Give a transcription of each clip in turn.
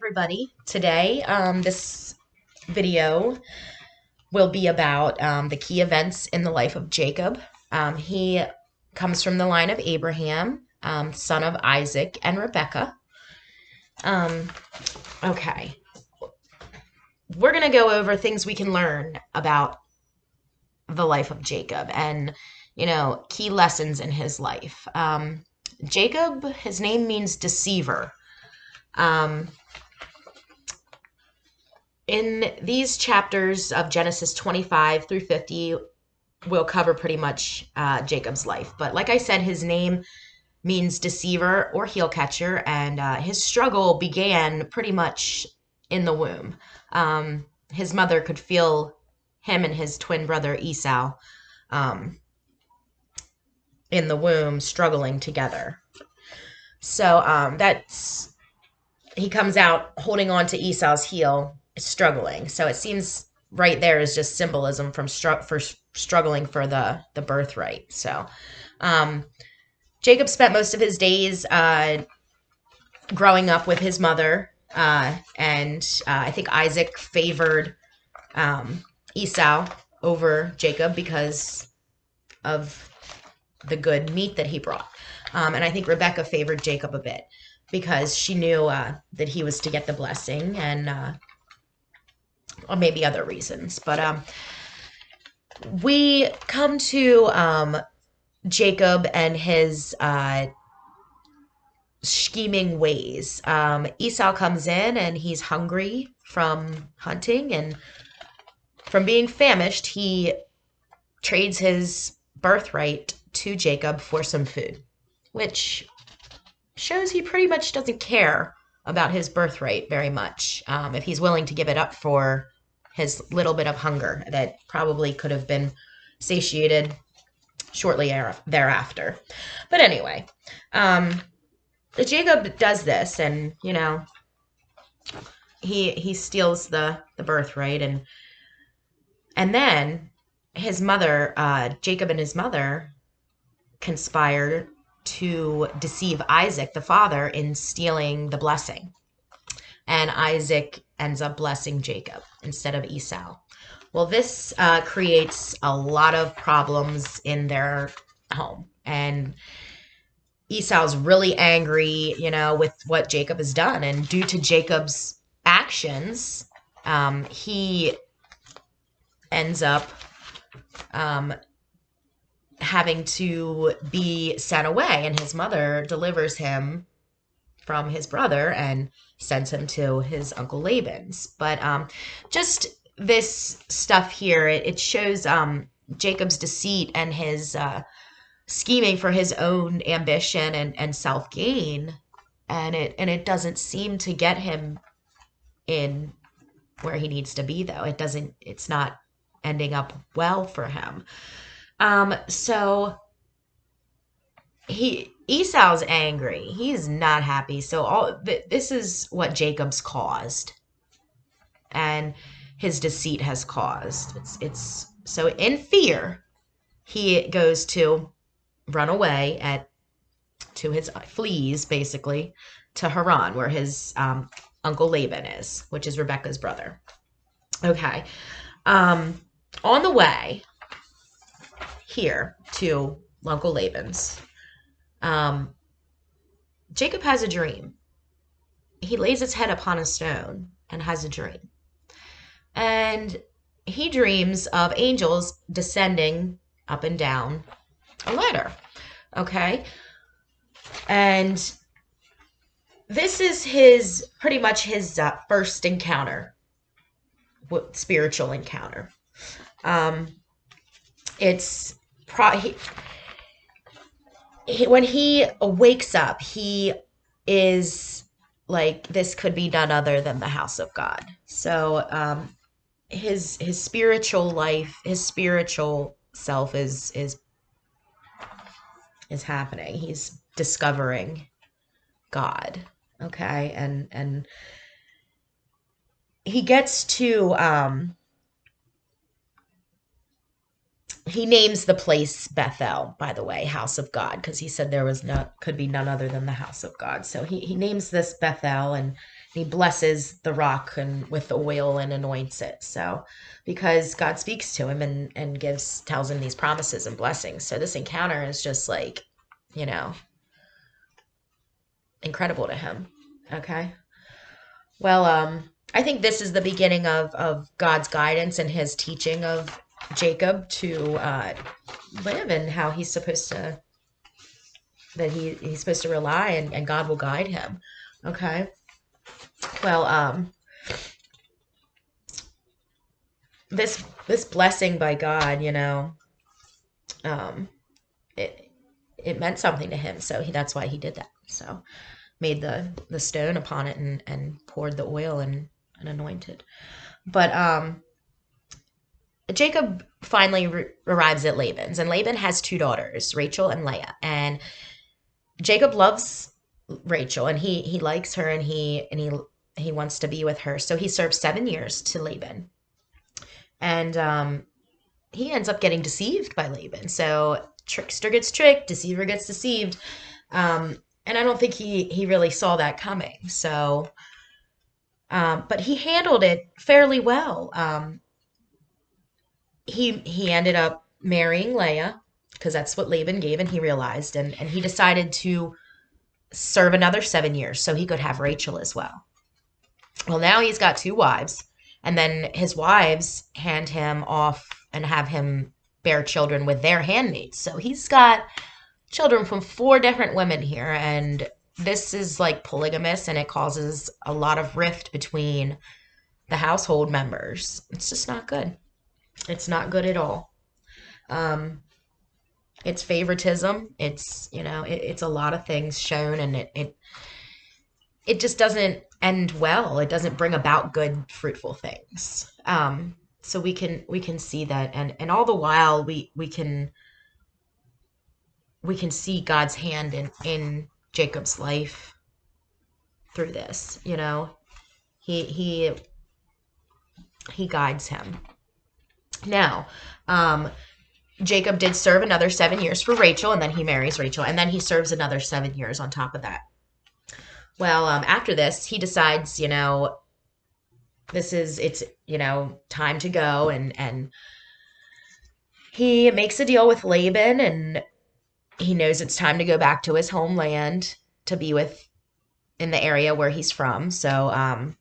Everybody. Today, this video will be about the key events in the life of Jacob. He comes from the line of Abraham, son of Isaac and Rebekah. Um, okay, we're going to go over things we can learn about the life of Jacob and, key lessons in his life. Jacob, his name means deceiver. Um, In these chapters of Genesis 25 through 50, we'll cover pretty much Jacob's life. But like I said, his name means deceiver or heel catcher, and his struggle began pretty much in the womb. His mother could feel him and his twin brother Esau um, in the womb struggling together. So that's he comes out holding on to Esau's heel, struggling. So it seems right there is just symbolism from struggling for the birthright. So Jacob spent most of his days growing up with his mother, and I think Isaac favored Esau over Jacob because of the good meat that he brought. And I think Rebecca favored Jacob a bit because she knew that he was to get the blessing and or maybe other reasons. But we come to Jacob and his scheming ways. Esau comes in and he's hungry from hunting and from being famished. He trades his birthright to Jacob for some food, which shows he pretty much doesn't care about his birthright very much. If he's willing to give it up for his little bit of hunger that probably could have been satiated shortly thereafter. But anyway, Jacob does this, and he steals the birthright, and then his mother, Jacob and his mother, conspire to deceive Isaac, the father, in stealing the blessing. And Isaac ends up blessing Jacob instead of Esau. Well, this creates a lot of problems in their home. And Esau's really angry, with what Jacob has done. And due to Jacob's actions, he ends up having to be sent away, and his mother delivers him from his brother and sends him to his uncle Laban's. But just this stuff here, it shows Jacob's deceit and his scheming for his own ambition and self-gain, and it doesn't seem to get him in where he needs to be, though. It's not ending up well for him. So Esau's angry. He's not happy. So this is what Jacob's caused, and his deceit has caused. It's so in fear, he goes to run away flees basically to Haran, where his uncle Laban is, which is Rebekah's brother. Okay, on the way here to Uncle Laban's, Jacob has a dream. He lays his head upon a stone and has a dream. And he dreams of angels descending up and down a ladder. Okay? And this is pretty much his first encounter, spiritual encounter. It's when he wakes up, he is like, this could be none other than the house of God. So his spiritual life, his spiritual self is happening. He's discovering God. Okay, and he gets to he names the place Bethel, by the way, house of God, because he said there was could be none other than the house of God. So he names this Bethel, and he blesses the rock and with the oil and anoints it. So because God speaks to him and tells him these promises and blessings. So this encounter is just like, you know, incredible to him. Okay. Well, I think this is the beginning of God's guidance and his teaching of Jacob to live and how he's supposed to, that he's supposed to rely and God will guide him. Okay. Well, this blessing by God, um, it it meant something to him, so that's why he did that. So made the stone upon it and poured the oil and anointed. But Jacob finally arrives at Laban's, and Laban has two daughters, Rachel and Leah. And Jacob loves Rachel, and he likes her, and he wants to be with her. So he serves 7 years to Laban, and he ends up getting deceived by Laban. So trickster gets tricked, deceiver gets deceived, and I don't think he really saw that coming. So, but he handled it fairly well. He ended up marrying Leah because that's what Laban gave, and he realized, and he decided to serve another 7 years so he could have Rachel as well. Well, now he's got two wives, and then his wives hand him off and have him bear children with their handmaids. So he's got children from four different women here, and this is like polygamous, and it causes a lot of rift between the household members. It's just not good. It's not good at all. Um, it's favoritism. It's a lot of things shown, and it just doesn't end well. It doesn't bring about good, fruitful things. So we can see that, and all the while we can see God's hand in Jacob's life through this. He he he guides him. Now, Jacob did serve another 7 years for Rachel, and then he marries Rachel, and then he serves another 7 years on top of that. Well, after this, he decides, it's time to go, and he makes a deal with Laban, and he knows it's time to go back to his homeland to be with in the area where he's from. So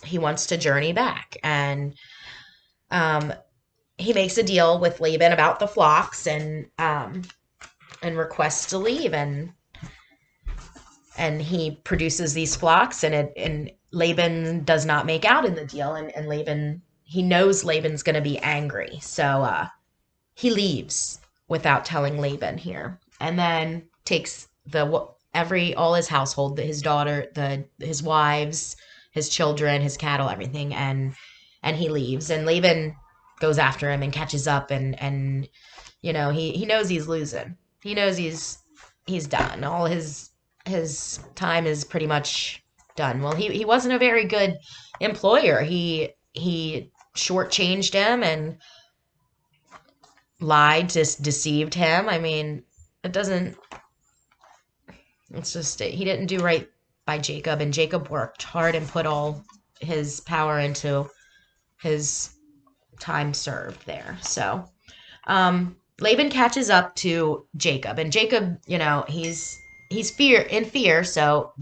he wants to journey back, and he makes a deal with Laban about the flocks, and requests to leave, and he produces these flocks, and Laban does not make out in the deal, and Laban, he knows Laban's going to be angry, so he leaves without telling Laban here, and then takes all his household, his daughter, his wives, his children, his cattle, everything, and he leaves, and Laban goes after him and catches up, and he knows he's losing. He knows he's done. All his time is pretty much done. Well, he wasn't a very good employer. He shortchanged him and lied, just deceived him. I mean, it's just, he didn't do right by Jacob, and Jacob worked hard and put all his power into his time served there. So, Laban catches up to Jacob, and Jacob, he's in fear, so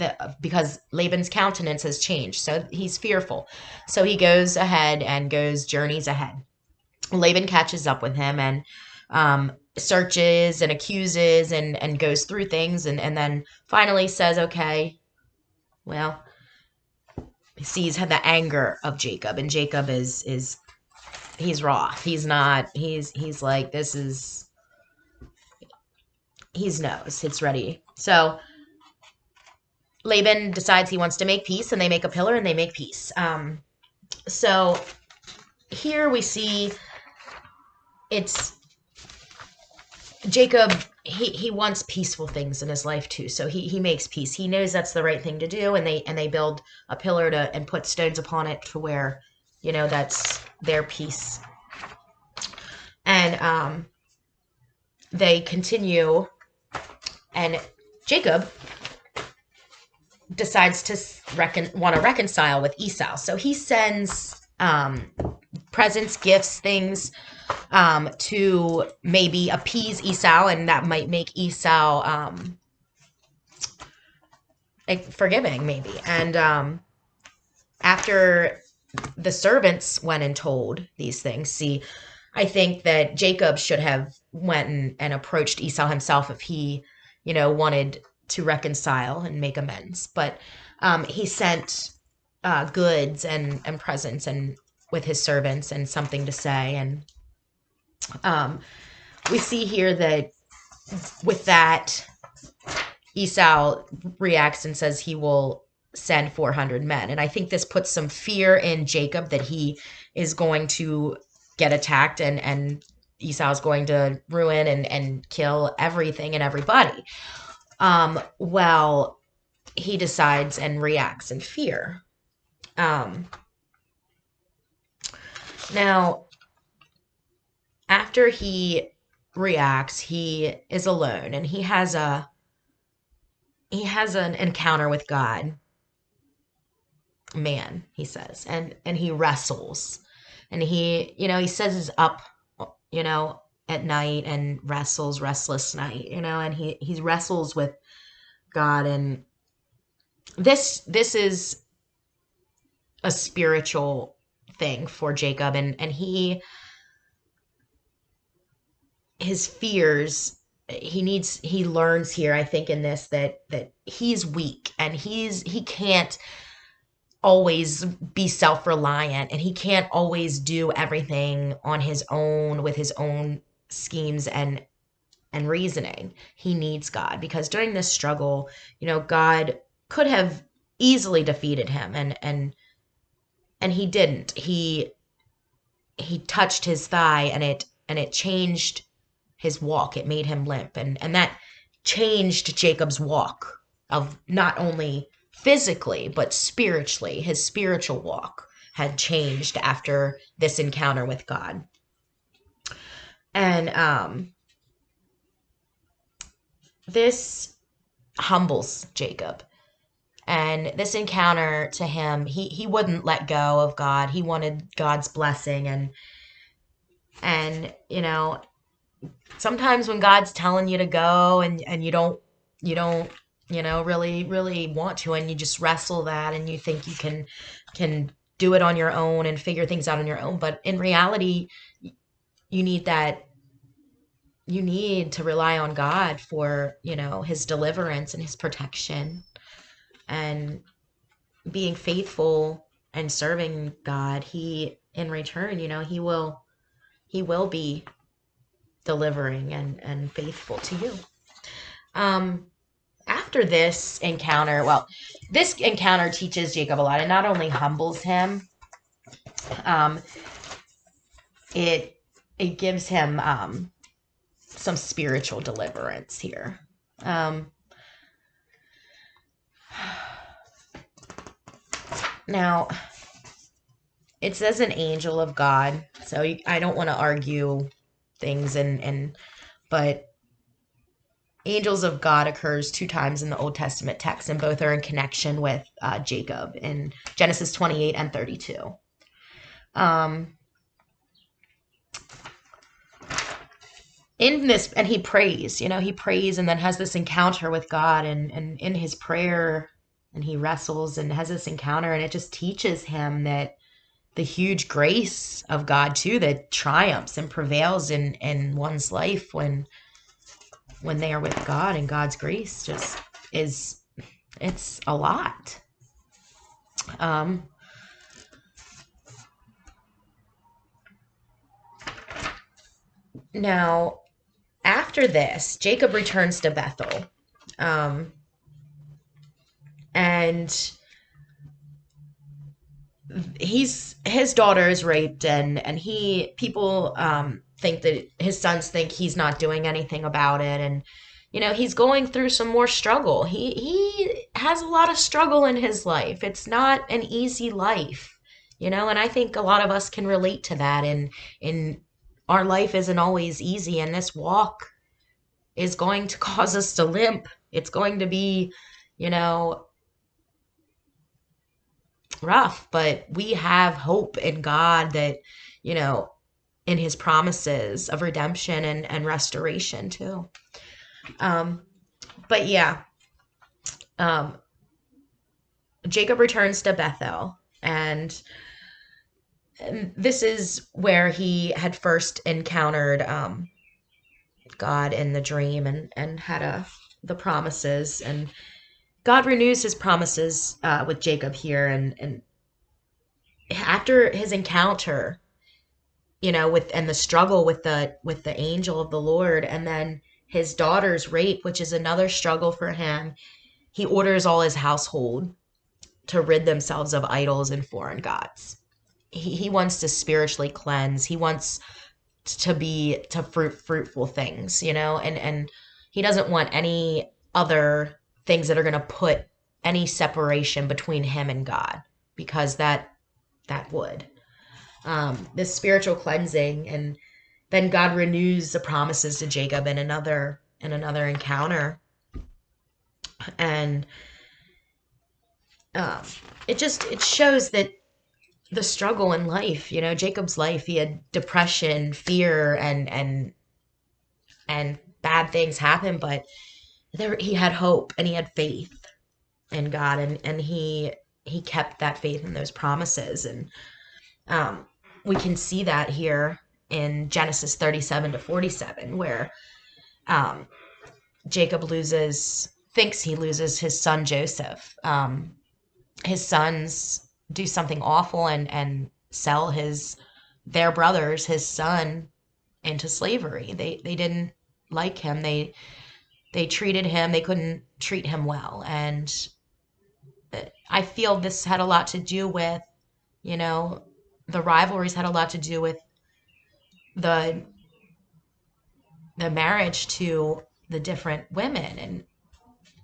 because Laban's countenance has changed, so he's fearful. So he goes ahead and journeys ahead. Laban catches up with him, and searches and accuses and goes through things, and then finally says, okay, well, sees the anger of Jacob, and Jacob is he's wroth. He's like, he knows it's ready. So Laban decides he wants to make peace, and they make a pillar and they make peace. So here we see it's Jacob, he wants peaceful things in his life too. So he makes peace. He knows that's the right thing to do, and they build a pillar and put stones upon it to where, that's their peace. And they continue, and Jacob decides to want to reconcile with Esau. So he sends presents, gifts, things to maybe appease Esau, and that might make Esau like forgiving, maybe. And after the servants went and told these things, see, I think that Jacob should have went and approached Esau himself if he, wanted to reconcile and make amends. But he sent goods and presents and with his servants and something to say. And we see here that with that, Esau reacts and says he will send 400 men. And I think this puts some fear in Jacob that he is going to get attacked and Esau is going to ruin and kill everything and everybody. Well, he decides and reacts in fear. Now, after he reacts, he is alone and he has an encounter with God. Man, he says, and he wrestles, and he says he's up, at night and wrestles, restless night, and he wrestles with God. And this is a spiritual thing for Jacob, and his fears, he learns here, I think, in this that he's weak and he can't always be self-reliant, and he can't always do everything on his own with his own schemes and reasoning. He needs God, because during this struggle, God could have easily defeated him, and he didn't. He touched his thigh, and it changed his walk. It made him limp, and that changed Jacob's walk, of not only physically but spiritually. His spiritual walk had changed after this encounter with God. And this humbles Jacob. And this encounter, to him, he wouldn't let go of God. He wanted God's blessing, and sometimes when God's telling you to go and you don't really want to, and you just wrestle that, and you think you can do it on your own and figure things out on your own, but in reality, you need to rely on God for his deliverance and his protection, and being faithful and serving God. He, in return, he will be delivering and faithful to you. After this encounter, this encounter teaches Jacob a lot. It not only humbles him, it gives him some spiritual deliverance here. Now, it says an angel of God, so I don't want to argue things, but angels of God occurs 2 times in the Old Testament text, and both are in connection with Jacob in Genesis 28 and 32. In this, and he prays, and then has this encounter with God, and in his prayer, and he wrestles and has this encounter, and it just teaches him that the huge grace of God too, that triumphs and prevails in one's life when they are with God, and God's grace just it's a lot. Now, after this, Jacob returns to Bethel, and his daughter is raped, and people think that his sons think he's not doing anything about it, and he's going through some more struggle. He has a lot of struggle in his life. It's not an easy life, and I think a lot of us can relate to that. And in our life isn't always easy, and this walk is going to cause us to limp. It's going to be, rough, but we have hope in God that, you know, in his promises of redemption and restoration too. Um, but yeah, um, Jacob returns to Bethel, and this is where he had first encountered God in the dream and had the promises. And God renews his promises with Jacob here. And after his encounter, with and the struggle with the angel of the Lord, and then his daughter's rape, which is another struggle for him, he orders all his household to rid themselves of idols and foreign gods. He wants to spiritually cleanse. He wants to be to fruitful things, and he doesn't want any other things that are going to put any separation between him and God, because that would this spiritual cleansing. And then God renews the promises to Jacob in another encounter. And um, it shows that the struggle in life, Jacob's life, he had depression, fear, and bad things happen, but he had hope and he had faith in God, and he kept that faith in those promises. And we can see that here in Genesis 37 to 47, where um, Jacob thinks he loses his son Joseph. His sons do something awful and sell their brothers, his son, into slavery. They didn't like him. They treated him. They couldn't treat him well, and I feel this had a lot to do with, the rivalries had a lot to do with the the marriage to the different women, and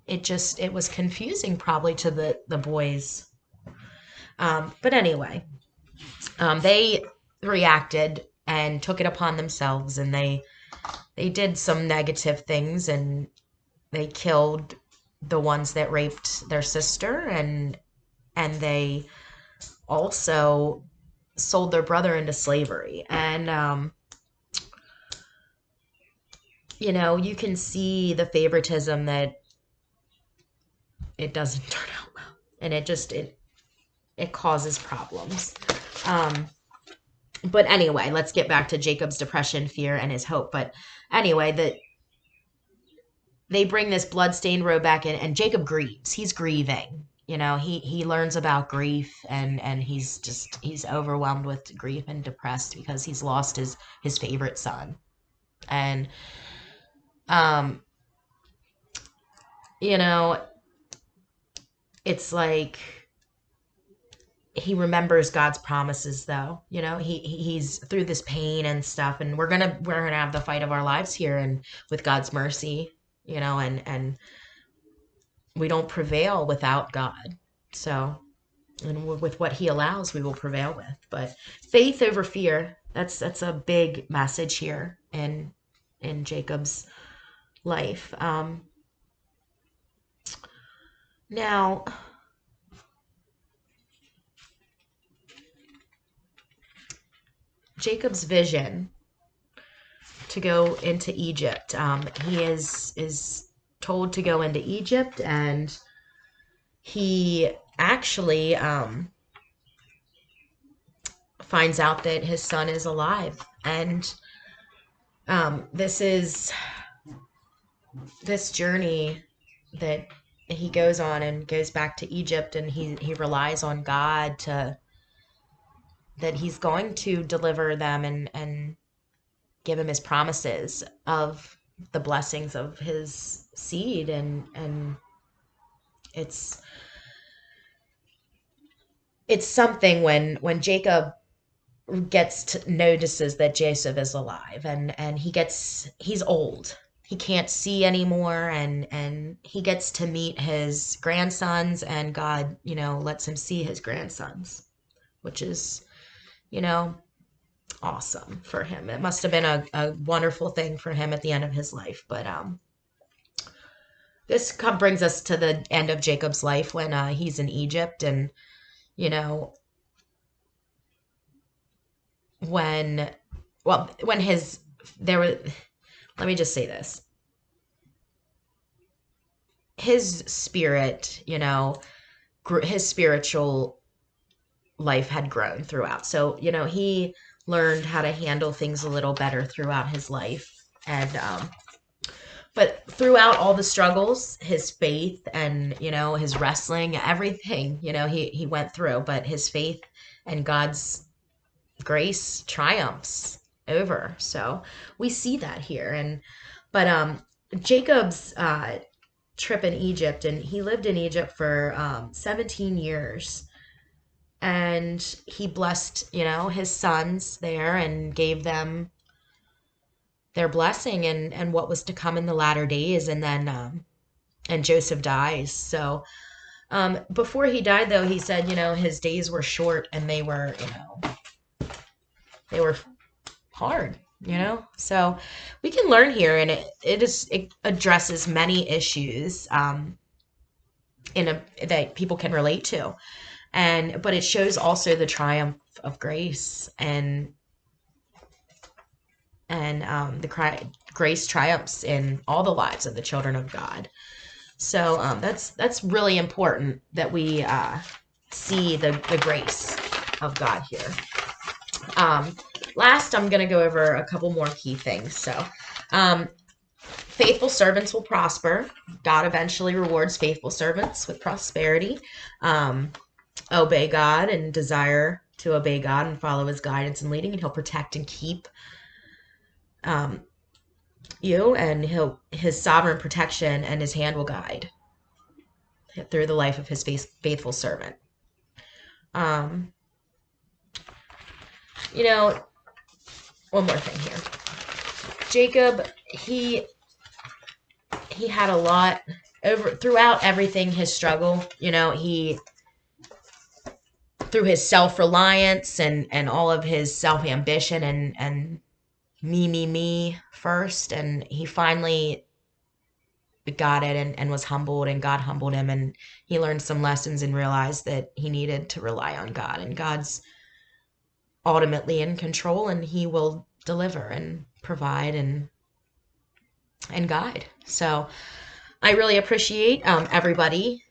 it was confusing probably to the boys. But anyway, they reacted and took it upon themselves, and they did some negative things, and they killed the ones that raped their sister, and they also sold their brother into slavery. And you can see the favoritism, that it doesn't turn out well, and it causes problems. But anyway, let's get back to Jacob's depression, fear, and his hope. But anyway, they bring this bloodstained robe back in, and Jacob grieves. He's grieving. He learns about grief, and he's overwhelmed with grief and depressed because he's lost his favorite son. And um you know it's like he remembers God's promises, though. He's through this pain and stuff, and we're gonna have the fight of our lives here, and with God's mercy, and we don't prevail without God. So, and with what he allows, we will prevail with. But faith over fear, that's a big message here in Jacob's life. Now, Jacob's vision to go into Egypt. He is told to go into Egypt, and he actually finds out that his son is alive. And this journey that he goes on, and goes back to Egypt, and he relies on God that he's going to deliver them, and give him his promises of the blessings of his seed. And it's something when Jacob notices that Joseph is alive, and he's old. He can't see anymore, and he gets to meet his grandsons, and God, lets him see his grandsons, which is, awesome for him. It must have been a wonderful thing for him at the end of his life. But this brings us to the end of Jacob's life, when he's in Egypt, and you know, when, well, when his, there were, let me just say this. His spirit, his spiritual life had grown throughout. So, he learned how to handle things a little better throughout his life. And, but throughout all the struggles, his faith and, his wrestling, everything, he went through, but his faith and God's grace triumphs over. So we see that here. But Jacob's trip in Egypt, and he lived in Egypt for 17 years. And he blessed, his sons there and gave them their blessing and what was to come in the latter days. And then, and Joseph dies. So, before he died, though, he said, his days were short and they were hard, So we can learn here, and it addresses many issues, that people can relate to. But it shows also the triumph of grace, and grace triumphs in all the lives of the children of God. So that's really important that we see the grace of God here. Last, I'm going to go over a couple more key things. So, faithful servants will prosper. God eventually rewards faithful servants with prosperity. Obey God and desire to obey God and follow his guidance and leading, and he'll protect and keep you, and his sovereign protection and his hand will guide through the life of his faithful servant. One more thing here. Jacob, he had a lot throughout everything, his struggle, he, through his self-reliance and all of his self-ambition and me first, and he finally got it and was humbled, and God humbled him, and he learned some lessons and realized that he needed to rely on God, and God's ultimately in control, and he will deliver and provide and guide. So I really appreciate everybody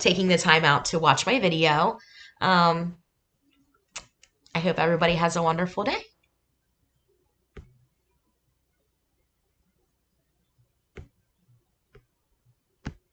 taking the time out to watch my video. I hope everybody has a wonderful day.